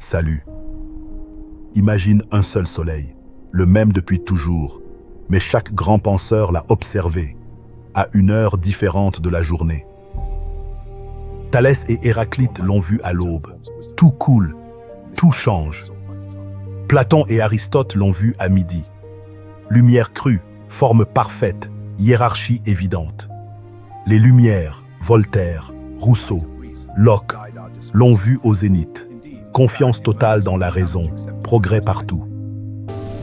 Salut. Imagine un seul soleil, le même depuis toujours, mais chaque grand penseur l'a observé, à une heure différente de la journée. Thalès et Héraclite l'ont vu à l'aube. Tout coule, tout change. Platon et Aristote l'ont vu à midi. Lumière crue, forme parfaite, hiérarchie évidente. Les Lumières, Voltaire, Rousseau, Locke l'ont vu au zénith. Confiance totale dans la raison, progrès partout.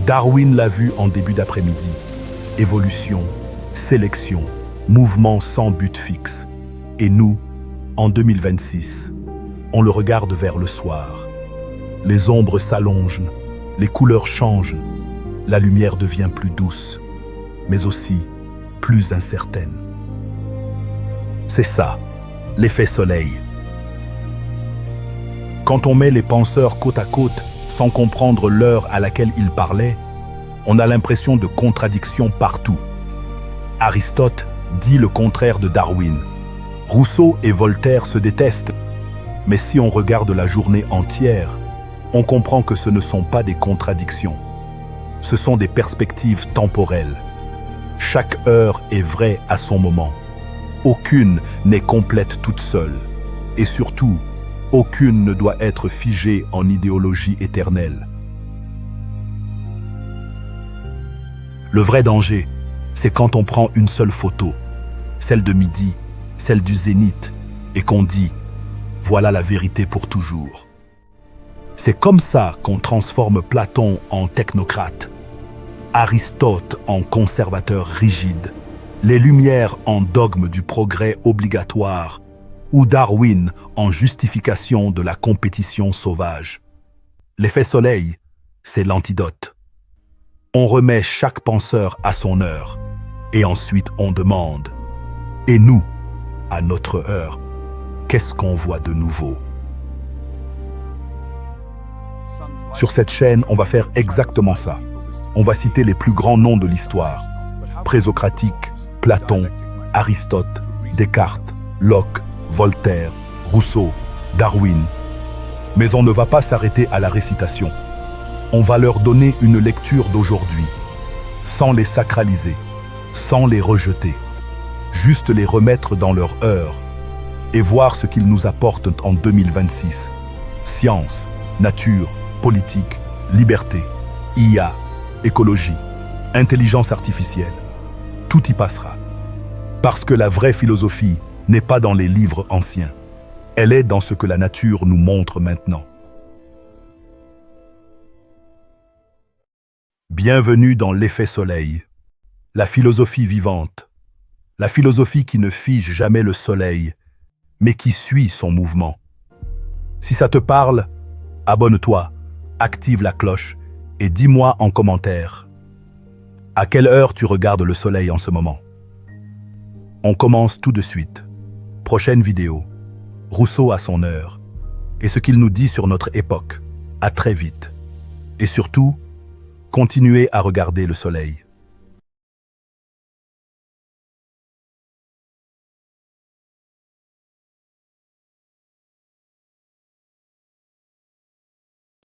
Darwin l'a vu en début d'après-midi. Évolution, sélection, mouvement sans but fixe. Et nous, en 2026, on le regarde vers le soir. Les ombres s'allongent, les couleurs changent, la lumière devient plus douce, mais aussi plus incertaine. C'est ça, l'effet soleil. Quand on met les penseurs côte à côte, sans comprendre l'heure à laquelle ils parlaient, on a l'impression de contradictions partout. Aristote dit le contraire de Darwin. Rousseau et Voltaire se détestent. Mais si on regarde la journée entière, on comprend que ce ne sont pas des contradictions. Ce sont des perspectives temporelles. Chaque heure est vraie à son moment. Aucune n'est complète toute seule. Et surtout, aucune ne doit être figée en idéologie éternelle. Le vrai danger, c'est quand on prend une seule photo, celle de midi, celle du zénith, et qu'on dit « voilà la vérité pour toujours ». C'est comme ça qu'on transforme Platon en technocrate, Aristote en conservateur rigide, les Lumières en dogme du progrès obligatoire, ou Darwin en justification de la compétition sauvage. L'effet soleil, c'est l'antidote. On remet chaque penseur à son heure, et ensuite on demande « Et nous, à notre heure, qu'est-ce qu'on voit de nouveau ?» Sur cette chaîne, on va faire exactement ça. On va citer les plus grands noms de l'histoire. Présocratique, Platon, Aristote, Descartes, Locke, Voltaire, Rousseau, Darwin. Mais on ne va pas s'arrêter à la récitation. On va leur donner une lecture d'aujourd'hui, sans les sacraliser, sans les rejeter, juste les remettre dans leur heure et voir ce qu'ils nous apportent en 2026. Science, nature, politique, liberté, IA, écologie, intelligence artificielle. Tout y passera. Parce que la vraie philosophie n'est pas dans les livres anciens. Elle est dans ce que la nature nous montre maintenant. Bienvenue dans l'effet soleil, la philosophie vivante, la philosophie qui ne fige jamais le soleil, mais qui suit son mouvement. Si ça te parle, abonne-toi, active la cloche et dis-moi en commentaire à quelle heure tu regardes le soleil en ce moment. On commence tout de suite. Prochaine vidéo. Rousseau à son heure. Et ce qu'il nous dit sur notre époque. À très vite. Et surtout, continuez à regarder le soleil.